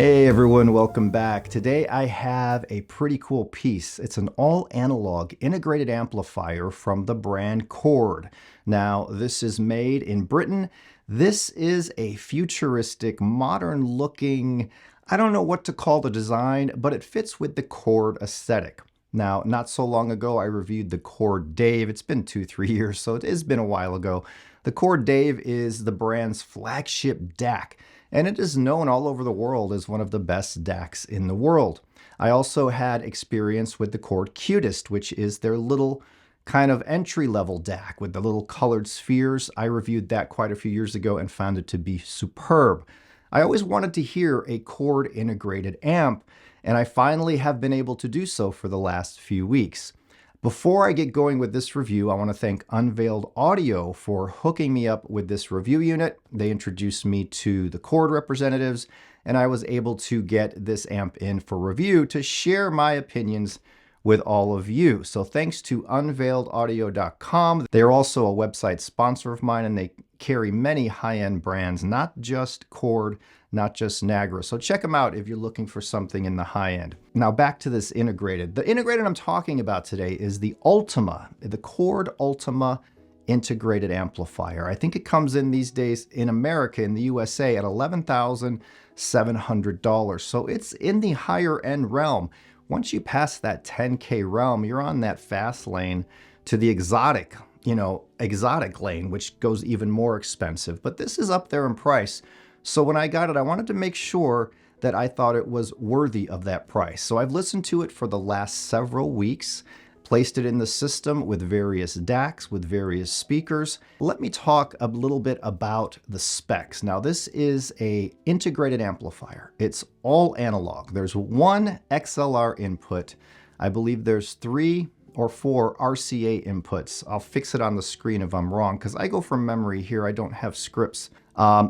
Hey everyone, welcome back. Today I have a pretty cool piece. It's an all-analog integrated amplifier from the brand Chord. Now, this is made in Britain. This is a futuristic, modern-looking, I don't know what to call the design, but it fits with the Chord aesthetic. Now, not so long ago, I reviewed the Chord Dave. It's been 2-3 years, so it has been a while ago. The Chord Dave is the brand's flagship DAC, and it is known all over the world as one of the best DACs in the world. I also had experience with the Chord Cutest, which is their little kind of entry-level DAC with the little colored spheres. I reviewed that quite a few years ago and found it to be superb. I always wanted to hear a Chord integrated amp, and I finally have been able to do so for the last few weeks. Before I get going with this review, I want to thank Unveiled Audio for hooking me up with this review unit. They introduced me to the Chord representatives, and I was able to get this amp in for review to share my opinions with all of you. So thanks to unveiledaudio.com. They're also a website sponsor of mine, and they carry many high-end brands, not just Chord, not just Nagra. So check them out if you're looking for something in the high end. Now back to this integrated. The integrated I'm talking about today is the Chord Ultima Integrated Amplifier. I think it comes in these days in America, in the USA, at $11,700. So it's in the higher end realm. Once you pass that 10K realm, you're on that fast lane to the exotic lane, which goes even more expensive. But this is up there in price. So when I got it, I wanted to make sure that I thought it was worthy of that price. So I've listened to it for the last several weeks, placed it in the system with various DACs, with various speakers. Let me talk a little bit about the specs. Now, this is an integrated amplifier. It's all analog. There's one XLR input. I believe there's 3 or 4 RCA inputs. I'll fix it on the screen if I'm wrong, because I go from memory here. I don't have scripts.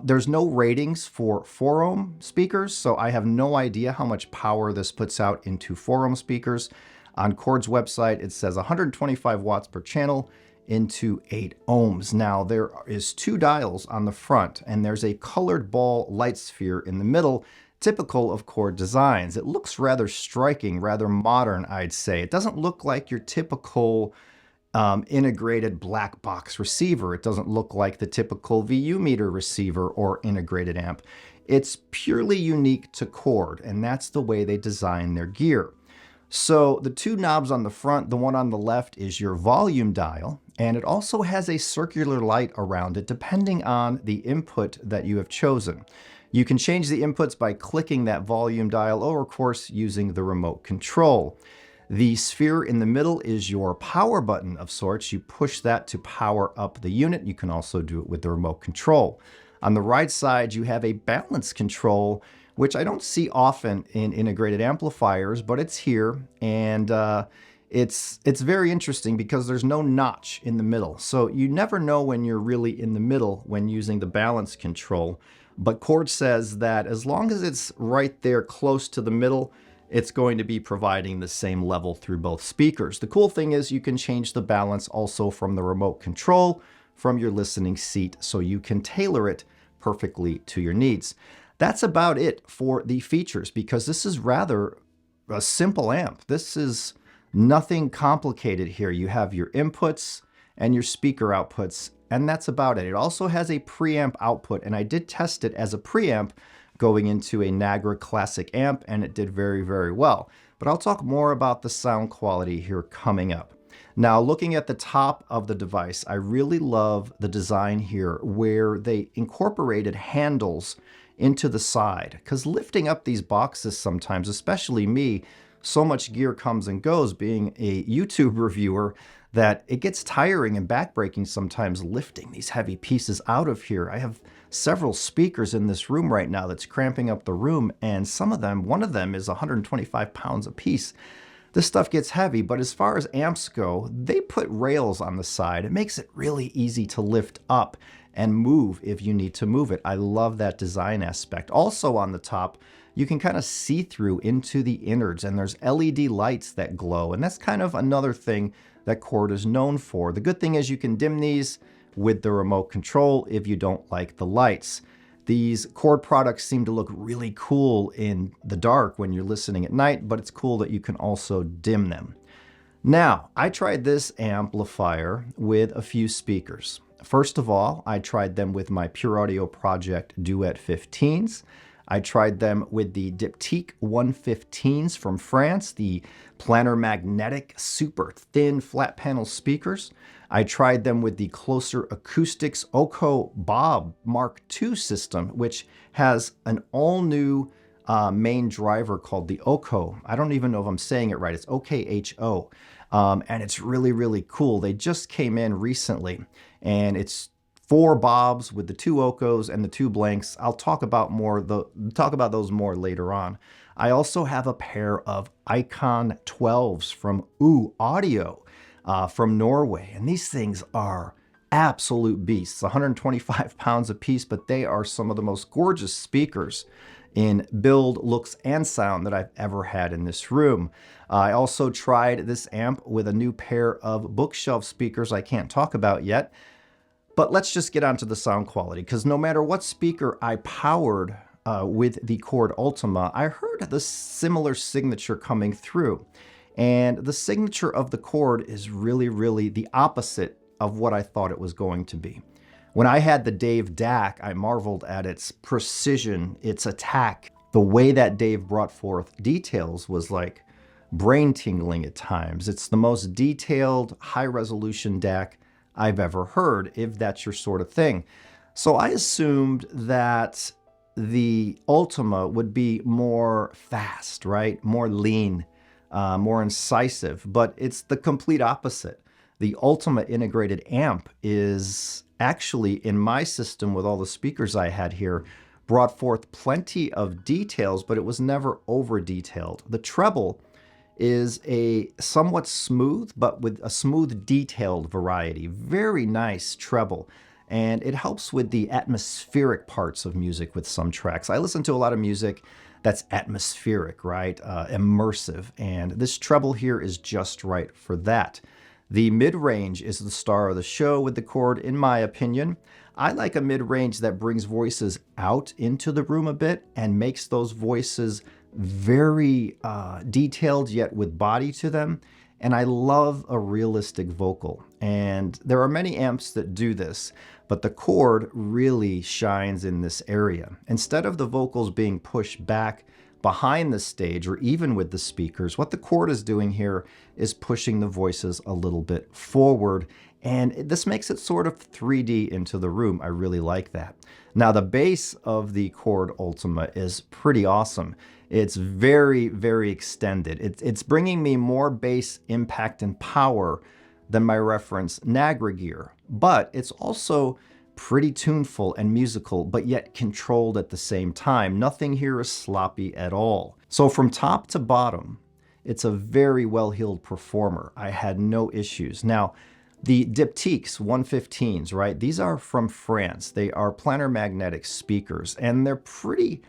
There's no ratings for 4-ohm speakers, so I have no idea how much power this puts out into 4-ohm speakers. On Chord's website, it says 125 watts per channel into 8 ohms. Now, there is 2 dials on the front, and there's a colored ball light sphere in the middle, typical of Chord designs. It looks rather striking, rather modern, I'd say. It doesn't look like your typical integrated black box receiver. It doesn't look like the typical VU meter receiver or integrated amp. It's purely unique to Chord, and that's the way they design their gear. So the 2 knobs on the front, the one on the left is your volume dial, and it also has a circular light around it depending on the input that you have chosen. You can change the inputs by clicking that volume dial or, of course, using the remote control. The sphere in the middle is your power button of sorts. You push that to power up the unit. You can also do it with the remote control. On the right side, you have a balance control, which I don't see often in integrated amplifiers, but it's here. And it's very interesting because there's no notch in the middle. So you never know when you're really in the middle when using the balance control. But Chord says that as long as it's right there close to the middle, it's going to be providing the same level through both speakers. The cool thing is you can change the balance also from the remote control from your listening seat, so you can tailor it perfectly to your needs. That's about it for the features, because this is rather a simple amp. This is nothing complicated here. You have your inputs and your speaker outputs, and that's about it. It also has a preamp output, and I did test it as a preamp going into a Nagra Classic amp, and it did very, very well. But I'll talk more about the sound quality here coming up. Now, looking at the top of the device, I really love the design here where they incorporated handles into the side, because lifting up these boxes sometimes, especially me, so much gear comes and goes being a YouTube reviewer that it gets tiring and backbreaking sometimes lifting these heavy pieces out of here. I have several speakers in this room right now that's cramping up the room, and one of them is 125 pounds a piece. This stuff gets heavy, but as far as amps go, they put rails on the side. It makes it really easy to lift up and move if you need to move it. I love that design aspect. Also on the top, you can kind of see through into the innards, and there's LED lights that glow, and that's kind of another thing that Chord is known for. The good thing is you can dim these with the remote control if you don't like the lights. These Chord products seem to look really cool in the dark when you're listening at night, but it's cool that you can also dim them. Now, I tried this amplifier with a few speakers. First of all, I tried them with my Pure Audio Project Duet 15s. I tried them with the Diptyque 115s from France, the planar magnetic, super thin flat panel speakers. I tried them with the Closer Acoustics Oko Bob Mark II system, which has an all-new main driver called the Oko. I don't even know if I'm saying it right. It's OKHO. And it's really, really cool. They just came in recently, and it's 4 Bobs with the 2 Okos and the 2 blanks. I'll talk about those more later on. I also have a pair of Icon 12s from Audio from Norway, and these things are absolute beasts. 125 pounds a piece, but they are some of the most gorgeous speakers in build, looks, and sound that I've ever had in this room. I also tried this amp with a new pair of bookshelf speakers I can't talk about yet, but let's just get onto the sound quality, because no matter what speaker I powered with the Chord Ultima, I heard the similar signature coming through. And the signature of the Chord is really, really the opposite of what I thought it was going to be. When I had the Dave DAC, I marveled at its precision, its attack. The way that Dave brought forth details was like brain tingling at times. It's the most detailed, high-resolution DAC I've ever heard, if that's your sort of thing. So I assumed that the Ultima would be more fast, right? More lean, more incisive, but it's the complete opposite. The Ultima integrated amp is actually, in my system with all the speakers I had here, brought forth plenty of details, but it was never over detailed. The treble is a somewhat smooth, but with a smooth detailed variety. Very nice treble. And it helps with the atmospheric parts of music with some tracks. I listen to a lot of music that's atmospheric, right? Immersive. And this treble here is just right for that. The mid-range is the star of the show with the Chord, in my opinion. I like a mid-range that brings voices out into the room a bit and makes those voices very detailed yet with body to them. And I love a realistic vocal. And there are many amps that do this, but the Chord really shines in this area. Instead of the vocals being pushed back behind the stage or even with the speakers, what the Chord is doing here is pushing the voices a little bit forward, and this makes it sort of 3D into the room. I really like that. Now the bass of the Chord Ultima is pretty awesome. It's very, very extended. It's bringing me more bass impact and power than my reference Nagra gear, but it's also pretty tuneful and musical, but yet controlled at the same time. Nothing here is sloppy at all. So from top to bottom, it's a very well-heeled performer. I had no issues. Now, the Diptyques 115s, right? These are from France. They are planar magnetic speakers, and they're pretty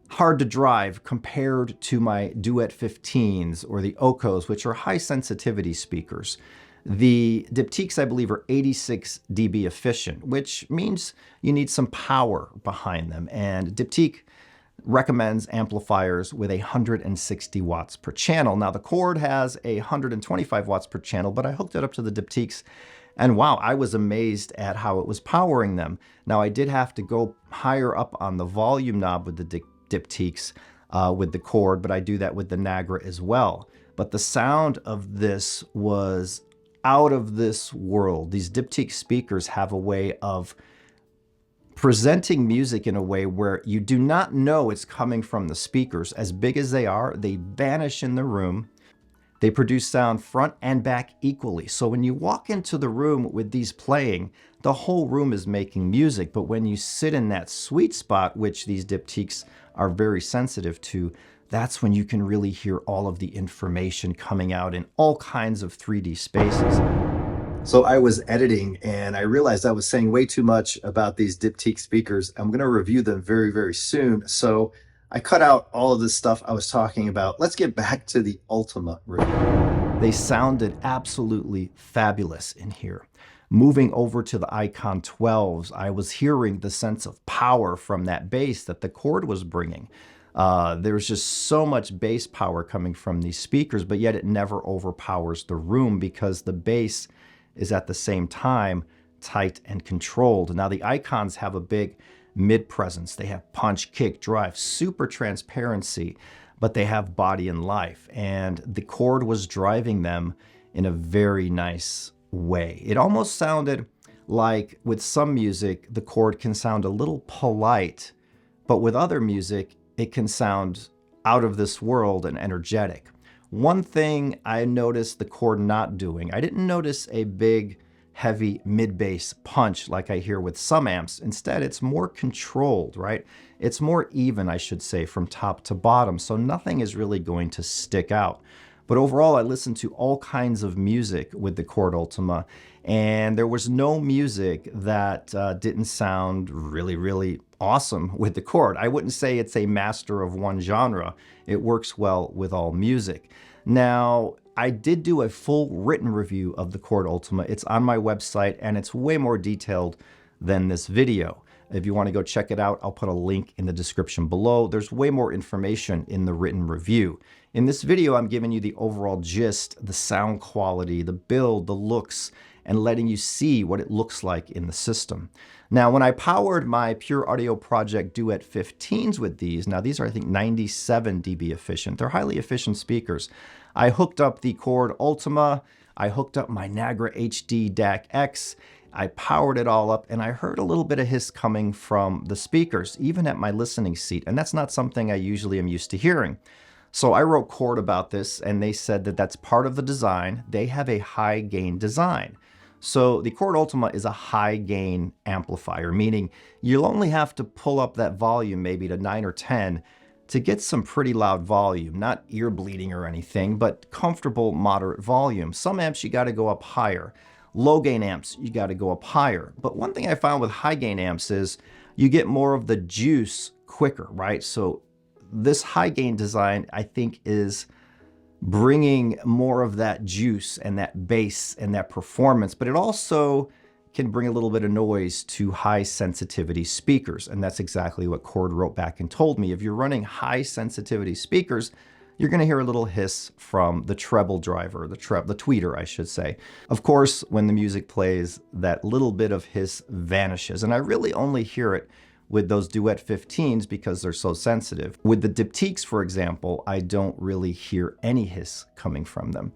hard to drive compared to my Duet 15s or the Okos, which are high sensitivity speakers. The Diptyques, I believe, are 86 dB efficient, which means you need some power behind them. And Diptyque recommends amplifiers with 160 watts per channel. Now, the Chord has 125 watts per channel, but I hooked it up to the Diptyques, and wow, I was amazed at how it was powering them. Now, I did have to go higher up on the volume knob with the Diptyques with the Chord, but I do that with the Nagra as well. But the sound of this was out of this world. These Diptyque speakers have a way of presenting music in a way where you do not know it's coming from the speakers. As big as they are, they vanish in the room. They produce sound front and back equally. So when you walk into the room with these playing, the whole room is making music. But when you sit in that sweet spot, which these Diptyques are very sensitive to, that's when you can really hear all of the information coming out in all kinds of 3D spaces. So I was editing and I realized I was saying way too much about these Diptyque speakers. I'm going to review them very, very soon. So I cut out all of this stuff I was talking about. Let's get back to the Ultima review. They sounded absolutely fabulous in here. Moving over to the Icon 12s, I was hearing the sense of power from that bass that the Chord was bringing. There's just so much bass power coming from these speakers, but yet it never overpowers the room because the bass is at the same time tight and controlled. Now the Icons have a big mid presence. They have punch, kick, drive, super transparency, but they have body and life. And the Chord was driving them in a very nice way. It almost sounded like with some music, the Chord can sound a little polite, but with other music, it can sound out of this world and energetic. One thing I noticed the Chord not doing, I didn't notice a big, heavy mid-bass punch like I hear with some amps. Instead, it's more controlled, right? It's more even, I should say, from top to bottom, so nothing is really going to stick out. But overall, I listened to all kinds of music with the Chord Ultima, and there was no music that didn't sound really, really awesome with the Chord. I wouldn't say it's a master of one genre. It works well with all music. Now, I did do a full written review of the Chord Ultima. It's on my website, and it's way more detailed than this video. If you want to go check it out, I'll put a link in the description below. There's way more information in the written review. In this video, I'm giving you the overall gist, the sound quality, the build, the looks, and letting you see what it looks like in the system. Now, when I powered my Pure Audio Project Duet 15s with these, now these are, I think, 97 dB efficient. They're highly efficient speakers. I hooked up the Chord Ultima, I hooked up my Nagra HD DAC X, I powered it all up, and I heard a little bit of hiss coming from the speakers, even at my listening seat, and that's not something I usually am used to hearing. So I wrote Chord about this, and they said that that's part of the design. They have a high gain design. So the Chord Ultima is a high gain amplifier, meaning you'll only have to pull up that volume maybe to 9 or 10 to get some pretty loud volume, not ear bleeding or anything, but comfortable moderate volume. Some amps you got to go up higher. Low gain amps, you got to go up higher. But one thing I found with high gain amps is you get more of the juice quicker, right? So this high gain design, I think, is bringing more of that juice and that bass and that performance, but it also can bring a little bit of noise to high sensitivity speakers. And that's exactly what Chord wrote back and told me. If you're running high sensitivity speakers, you're going to hear a little hiss from the treble driver, the tweeter, I should say. Of course, when the music plays, that little bit of hiss vanishes. And I really only hear it with those Duet 15s because they're so sensitive. With the diptychs, for example, I don't really hear any hiss coming from them.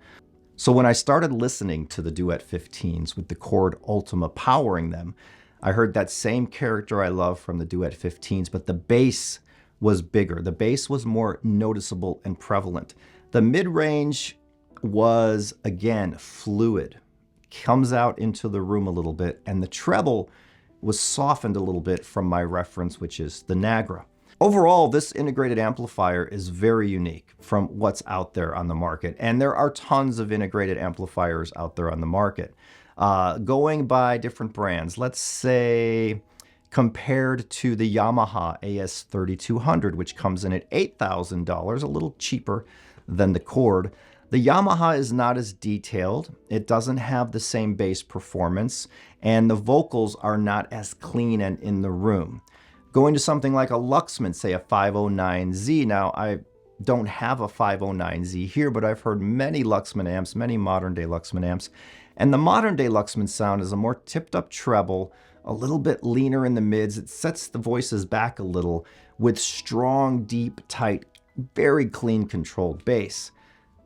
So when I started listening to the Duet 15s with the Chord Ultima powering them, I heard that same character I love from the Duet 15s, but the bass was bigger. The bass was more noticeable and prevalent. The mid-range was, again, fluid, comes out into the room a little bit, and the treble was softened a little bit from my reference, which is the Nagra. Overall, this integrated amplifier is very unique from what's out there on the market, and there are tons of integrated amplifiers out there on the market. Going by different brands, let's say compared to the Yamaha AS3200, which comes in at $8,000, a little cheaper than the Chord. The Yamaha is not as detailed, it doesn't have the same bass performance, and the vocals are not as clean and in the room. Going to something like a Luxman, say a 509Z, now I don't have a 509Z here, but I've heard many Luxman amps, many modern day Luxman amps, and the modern day Luxman sound is a more tipped up treble, a little bit leaner in the mids, it sets the voices back a little with strong, deep, tight, very clean controlled bass.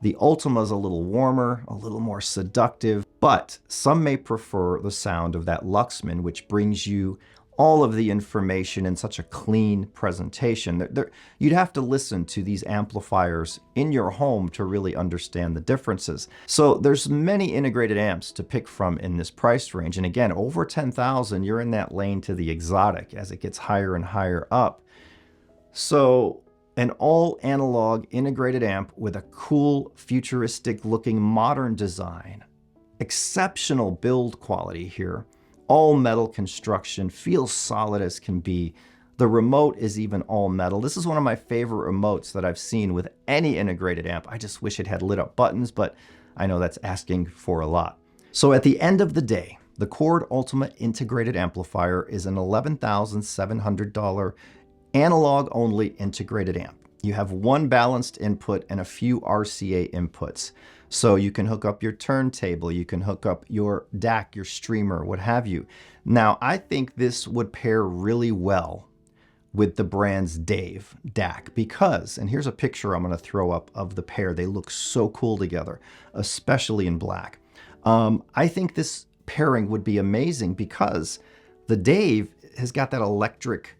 The Ultima is a little warmer, a little more seductive, but some may prefer the sound of that Luxman, which brings you all of the information in such a clean presentation. You'd have to listen to these amplifiers in your home to really understand the differences. So there's many integrated amps to pick from in this price range. And again, over 10,000, you're in that lane to the exotic as it gets higher and higher up. So an all analog integrated amp with a cool, futuristic looking modern design. Exceptional build quality here. All metal construction, feels solid as can be. The remote is even all metal. This is one of my favorite remotes that I've seen with any integrated amp. I just wish it had lit up buttons, but I know that's asking for a lot. So at the end of the day, The Chord Ultima Integrated Amplifier is an $11,700 analog-only integrated amp. You have one balanced input and a few RCA inputs. So you can hook up your turntable, you can hook up your DAC, your streamer, what have you. Now, I think this would pair really well with the brand's Dave DAC because, and here's a picture I'm going to throw up of the pair. They look so cool together, especially in black. I think this pairing would be amazing because the Dave has got that electric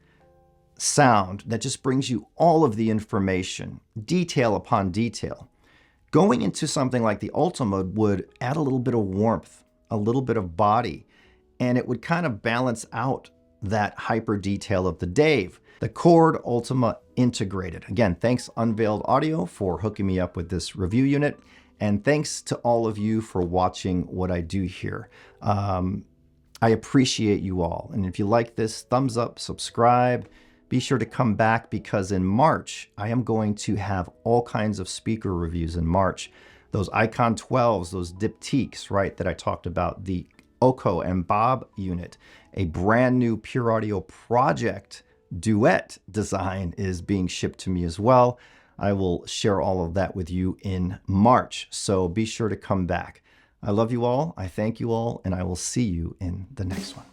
sound that just brings you all of the information, detail upon detail. Going into something like the Ultima would add a little bit of warmth, a little bit of body, and it would kind of balance out that hyper detail of the Dave. The Chord Ultima Integrated. Again, thanks Unveiled Audio for hooking me up with this review unit. And thanks to all of you for watching what I do here. I appreciate you all. And if you like this, thumbs up, subscribe. Be sure to come back because in March, I am going to have all kinds of speaker reviews in March. Those Icon 12s, those diptychs, right, that I talked about, the Oko and Bob unit, a brand new Pure Audio Project duet design is being shipped to me as well. I will share all of that with you in March, so be sure to come back. I love you all, I thank you all, and I will see you in the next one.